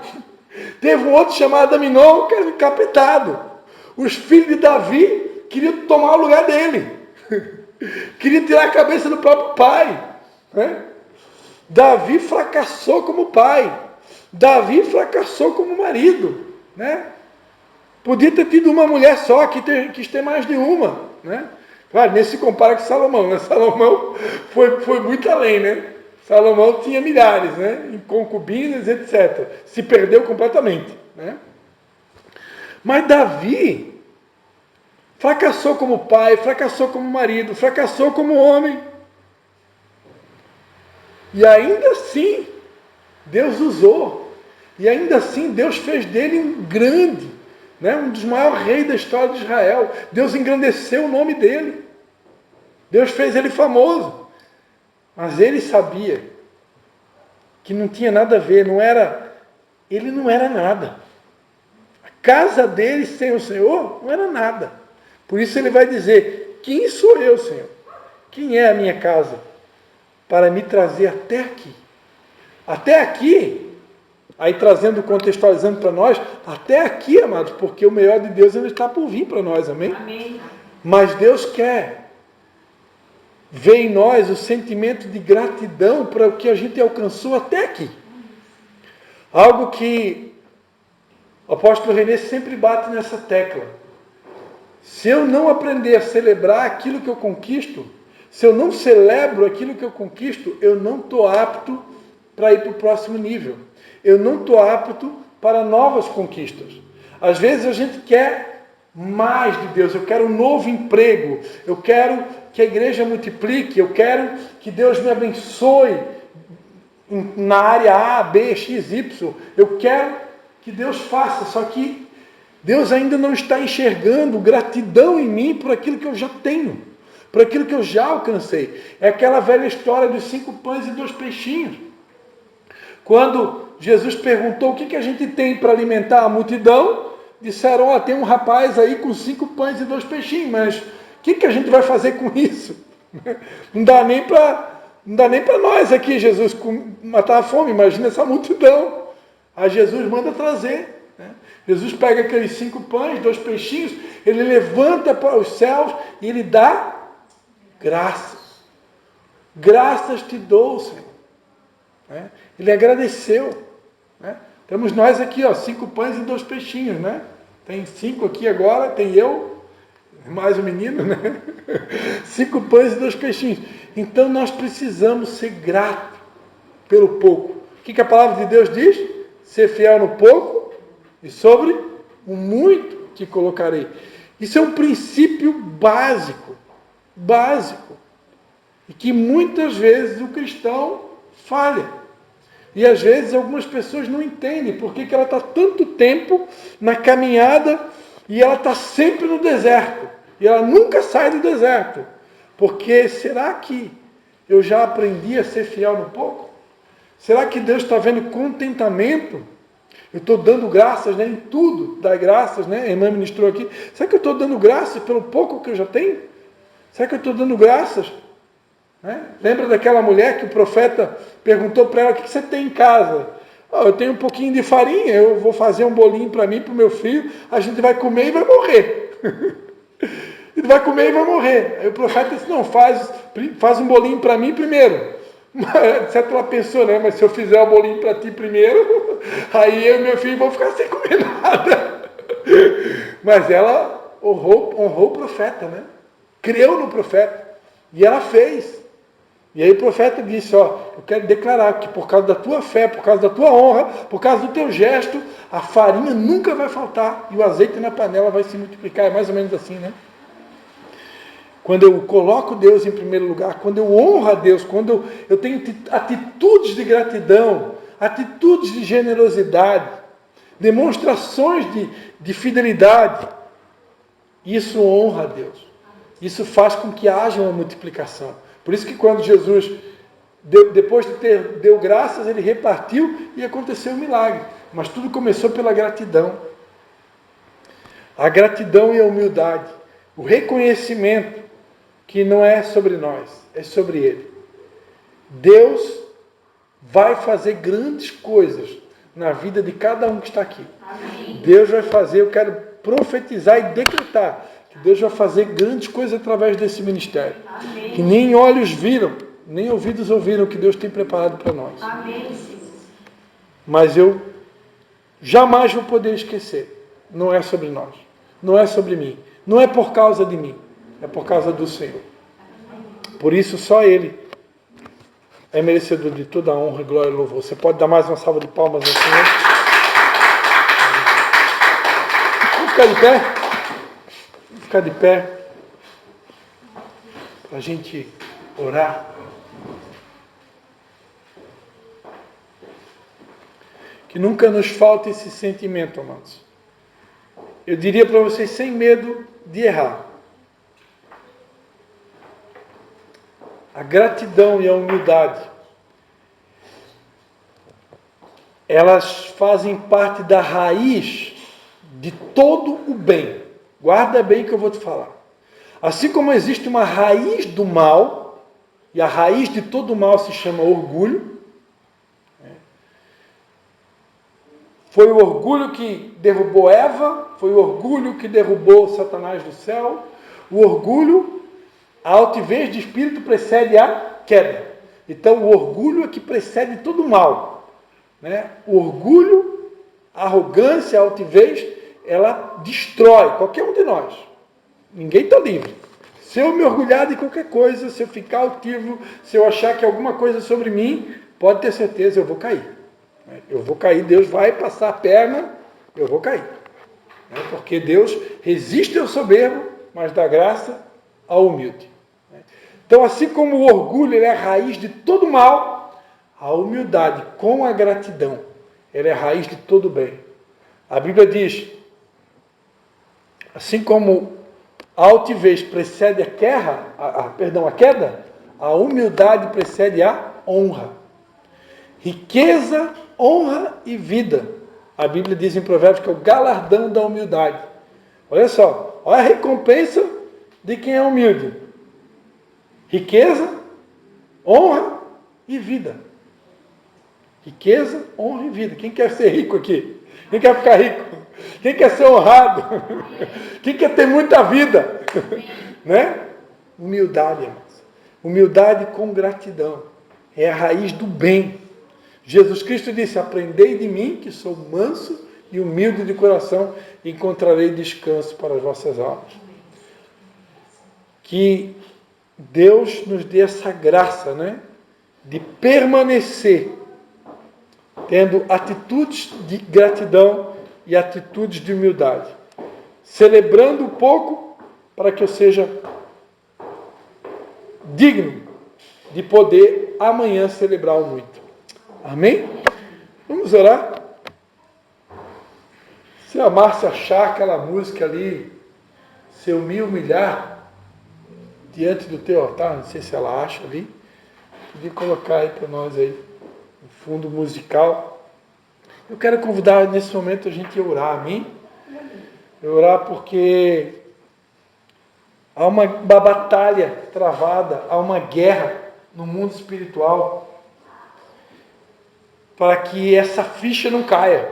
Teve um outro chamado Aminon, que era um encapetado. Os filhos de Davi queriam tomar o lugar dele. Queriam tirar a cabeça do próprio pai. Davi fracassou como pai. Davi fracassou como marido, né? Podia ter tido uma mulher só, quis ter mais de uma, né? Claro, nem se compara com Salomão, né? Salomão foi muito além, né? Salomão tinha milhares, né? Em concubinas, etc. Se perdeu completamente, né? Mas Davi fracassou como pai, fracassou como marido, fracassou como homem. E ainda assim, Deus usou. E ainda assim, Deus fez dele um grande, né? Um dos maiores reis da história de Israel. Deus engrandeceu o nome dele. Deus fez ele famoso. Mas ele sabia que não tinha nada a ver, ele não era nada. A casa dele sem o Senhor não era nada. Por isso ele vai dizer: quem sou eu, Senhor? Quem é a minha casa para me trazer até aqui? Até aqui, aí trazendo, contextualizando para nós, até aqui, amados, porque o melhor de Deus ainda está por vir para nós, amém? Amém. Mas Deus quer ver em nós o sentimento de gratidão para o que a gente alcançou até aqui. Algo que o apóstolo René sempre bate nessa tecla. Se eu não aprender a celebrar aquilo que eu conquisto, se eu não celebro aquilo que eu conquisto, eu não estou apto para ir para o próximo nível. Eu não estou apto para novas conquistas. Às vezes a gente quer mais de Deus, eu quero um novo emprego, eu quero que a igreja multiplique, eu quero que Deus me abençoe na área A, B, X, Y, eu quero que Deus faça, só que Deus ainda não está enxergando gratidão em mim por aquilo que eu já tenho, por aquilo que eu já alcancei. É aquela velha história dos 5 pães e 2 peixinhos. Quando Jesus perguntou o que a gente tem para alimentar a multidão, disseram: tem um rapaz aí com 5 pães e 2 peixinhos, mas o que a gente vai fazer com isso? Não dá nem para nós aqui, Jesus, matar a fome, imagina essa multidão. Aí Jesus manda trazer, né? Jesus pega aqueles 5 pães, 2 peixinhos, ele levanta para os céus e ele dá graças. Graças te dou, Senhor. Né? Ele agradeceu. Né? Temos nós aqui, 5 pães e 2 peixinhos, né? Tem 5 aqui agora, tem eu, mais o menino, né? 5 pães e 2 peixinhos. Então nós precisamos ser gratos pelo pouco. O que a palavra de Deus diz? Ser fiel no pouco e sobre o muito te colocarei. Isso é um princípio básico. E que muitas vezes o cristão falha. E às vezes algumas pessoas não entendem por que ela está tanto tempo na caminhada e ela está sempre no deserto. E ela nunca sai do deserto. Porque será que eu já aprendi a ser fiel no pouco? Será que Deus está vendo contentamento? Eu estou dando graças, né, em tudo, dá graças, né? A irmã ministrou aqui. Será que eu estou dando graças pelo pouco que eu já tenho? Será que eu estou dando graças? Né? Lembra daquela mulher que o profeta perguntou para ela: o que você tem em casa? Eu tenho um pouquinho de farinha, eu vou fazer um bolinho para mim, para o meu filho, a gente vai comer e vai morrer. Ele vai comer e vai morrer. Aí o profeta disse: não, faz um bolinho para mim primeiro. Certo, ela pensou, né? Mas se eu fizer o bolinho para ti primeiro, aí eu e meu filho vão ficar sem comer nada. Mas ela honrou o profeta, né? Creu no profeta. E ela fez. E aí o profeta disse: eu quero declarar que por causa da tua fé, por causa da tua honra, por causa do teu gesto, a farinha nunca vai faltar e o azeite na panela vai se multiplicar. É mais ou menos assim, né? Quando eu coloco Deus em primeiro lugar, quando eu honro a Deus, quando eu tenho atitudes de gratidão, atitudes de generosidade, demonstrações de fidelidade, isso honra a Deus. Isso faz com que haja uma multiplicação. Por isso que quando Jesus, depois de deu graças, ele repartiu e aconteceu um milagre. Mas tudo começou pela gratidão. A gratidão e a humildade. O reconhecimento que não é sobre nós, é sobre Ele. Deus vai fazer grandes coisas na vida de cada um que está aqui. Amém. Deus vai fazer, eu quero profetizar e decretar que Deus vai fazer grandes coisas através desse ministério. Amém. Que nem olhos viram, nem ouvidos ouviram o que Deus tem preparado para nós. Amém, Senhor. Mas eu jamais vou poder esquecer. Não é sobre nós. Não é sobre mim. Não é por causa de mim. É por causa do Senhor. Por isso, só Ele é merecedor de toda a honra, glória e louvor. Você pode dar mais uma salva de palmas ao Senhor? Vamos ficar de pé? Vamos ficar de pé para a gente orar. Que nunca nos falte esse sentimento, amados. Eu diria para vocês, sem medo de errar. A gratidão e a humildade, elas fazem parte da raiz de todo o bem. Guarda bem o que eu vou te falar. Assim como existe uma raiz do mal, e a raiz de todo o mal se chama orgulho. Foi o orgulho que derrubou Eva, foi o orgulho que derrubou Satanás do céu. O orgulho, a altivez de espírito precede a queda. Então o orgulho é que precede todo o mal. O orgulho, a arrogância, a altivez, ela destrói qualquer um de nós. Ninguém está livre. Se eu me orgulhar de qualquer coisa, se eu ficar altivo, se eu achar que alguma coisa é sobre mim, pode ter certeza, eu vou cair. Eu vou cair, Deus vai passar a perna, eu vou cair. Porque Deus resiste ao soberbo, mas dá graça ao humilde. Então, assim como o orgulho ele é a raiz de todo mal, a humildade com a gratidão, ela é a raiz de todo bem. A Bíblia diz, assim como a altivez precede a queda, a humildade precede a honra. Riqueza, honra e vida. A Bíblia diz em Provérbios que é o galardão da humildade. Olha só, olha a recompensa de quem é humilde. Riqueza, honra e vida. Riqueza, honra e vida. Quem quer ser rico aqui? Quem quer ficar rico? Quem quer ser honrado? Quem quer ter muita vida? Humildade, irmãos. Humildade com gratidão. É a raiz do bem. Jesus Cristo disse, aprendei de mim, que sou manso e humilde de coração, e encontrarei descanso para as vossas almas. Que Deus nos dê essa graça, de permanecer tendo atitudes de gratidão e atitudes de humildade, celebrando um pouco para que eu seja digno de poder amanhã celebrar o muito. Amém? Vamos orar? Se a Márcia achar aquela música ali, se eu me humilhar diante do teu altar, não sei se ela acha ali, podia colocar aí para nós aí, no fundo musical. Eu quero convidar nesse momento a gente a orar, amém? Orar porque há uma batalha travada, há uma guerra no mundo espiritual para que essa ficha não caia,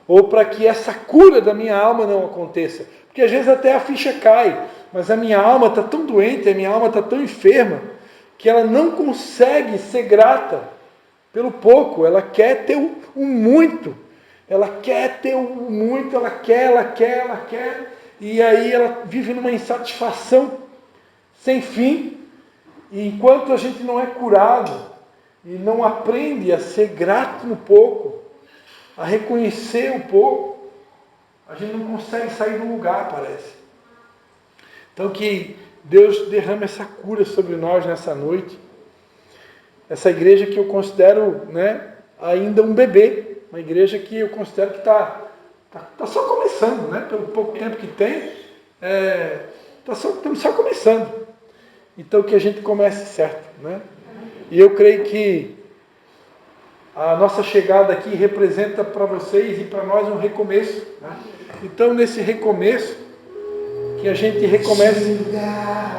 ou para que essa cura da minha alma não aconteça, porque às vezes até a ficha cai, mas a minha alma está tão doente, a minha alma está tão enferma, que ela não consegue ser grata pelo pouco, ela quer ter um muito, ela quer ter um muito, ela quer, e aí ela vive numa insatisfação sem fim, e enquanto a gente não é curado, e não aprende a ser grato no pouco, a reconhecer o pouco, a gente não consegue sair do lugar, parece. Então que Deus derrame essa cura sobre nós nessa noite. Essa igreja que eu considero ainda um bebê, uma igreja que eu considero que está só começando, pelo pouco tempo que tem, estamos só começando. Então que a gente comece certo, E eu creio que a nossa chegada aqui representa para vocês e para nós um recomeço. Então, nesse recomeço, que a gente recomece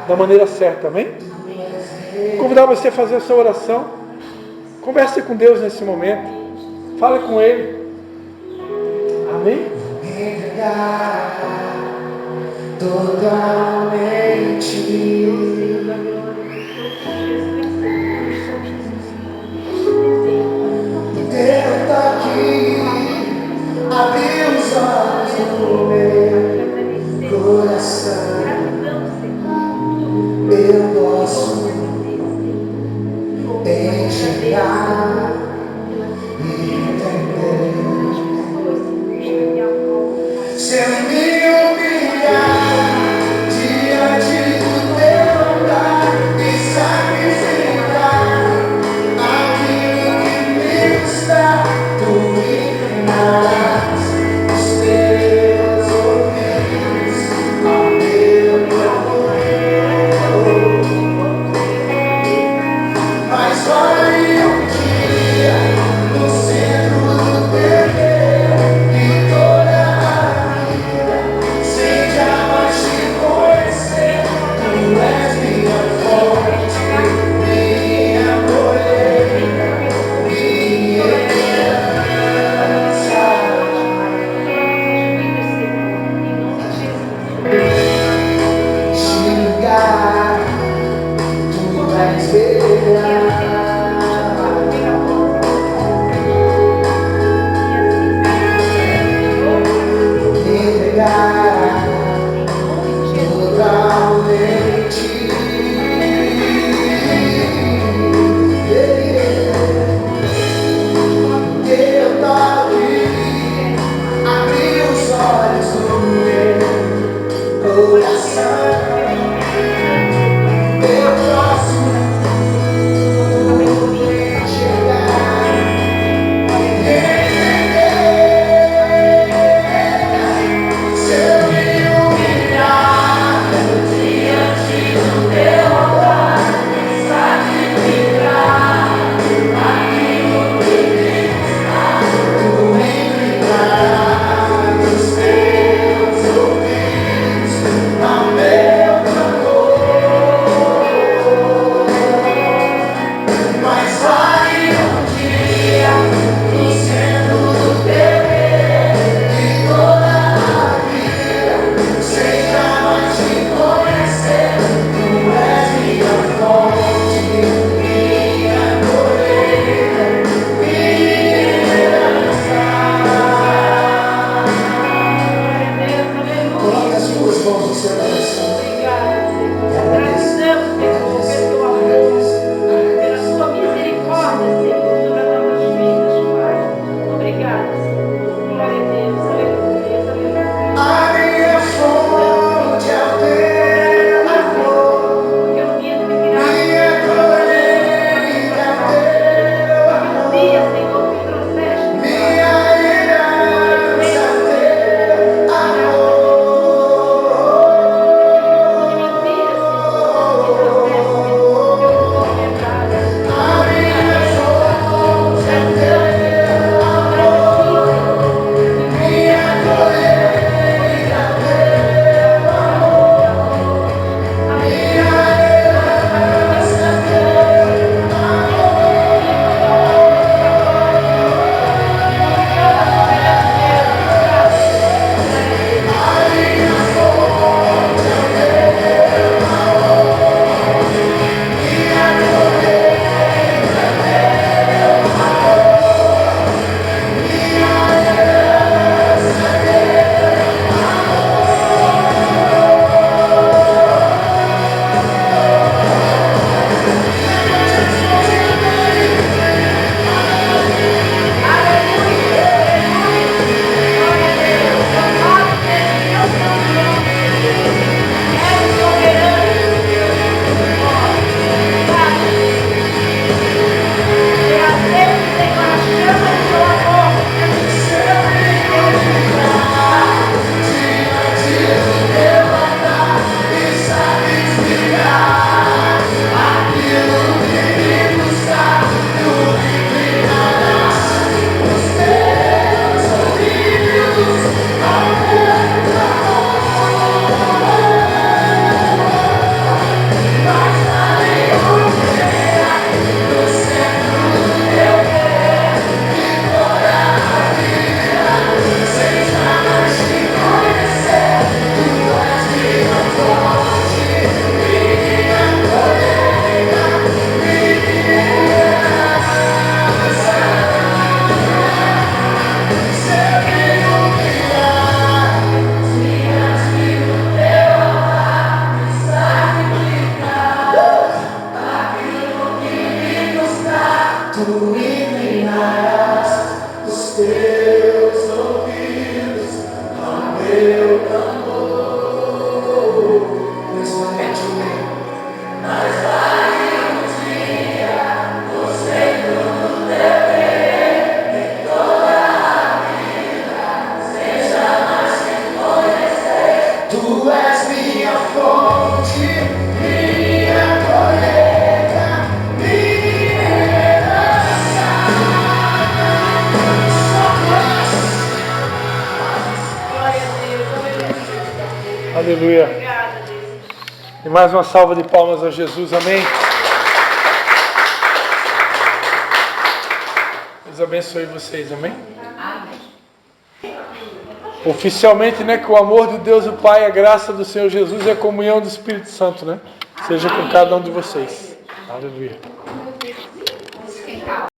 da maneira certa, amém? Vou convidar você a fazer essa oração. Converse com Deus nesse momento. Fale com Ele. Amém? Totalmente Aleluia. E mais uma salva de palmas a Jesus, amém. Deus abençoe vocês, amém. Oficialmente, né, que o amor de Deus o Pai, a graça do Senhor Jesus e a comunhão do Espírito Santo, né, seja com cada um de vocês. Aleluia. Esquentar.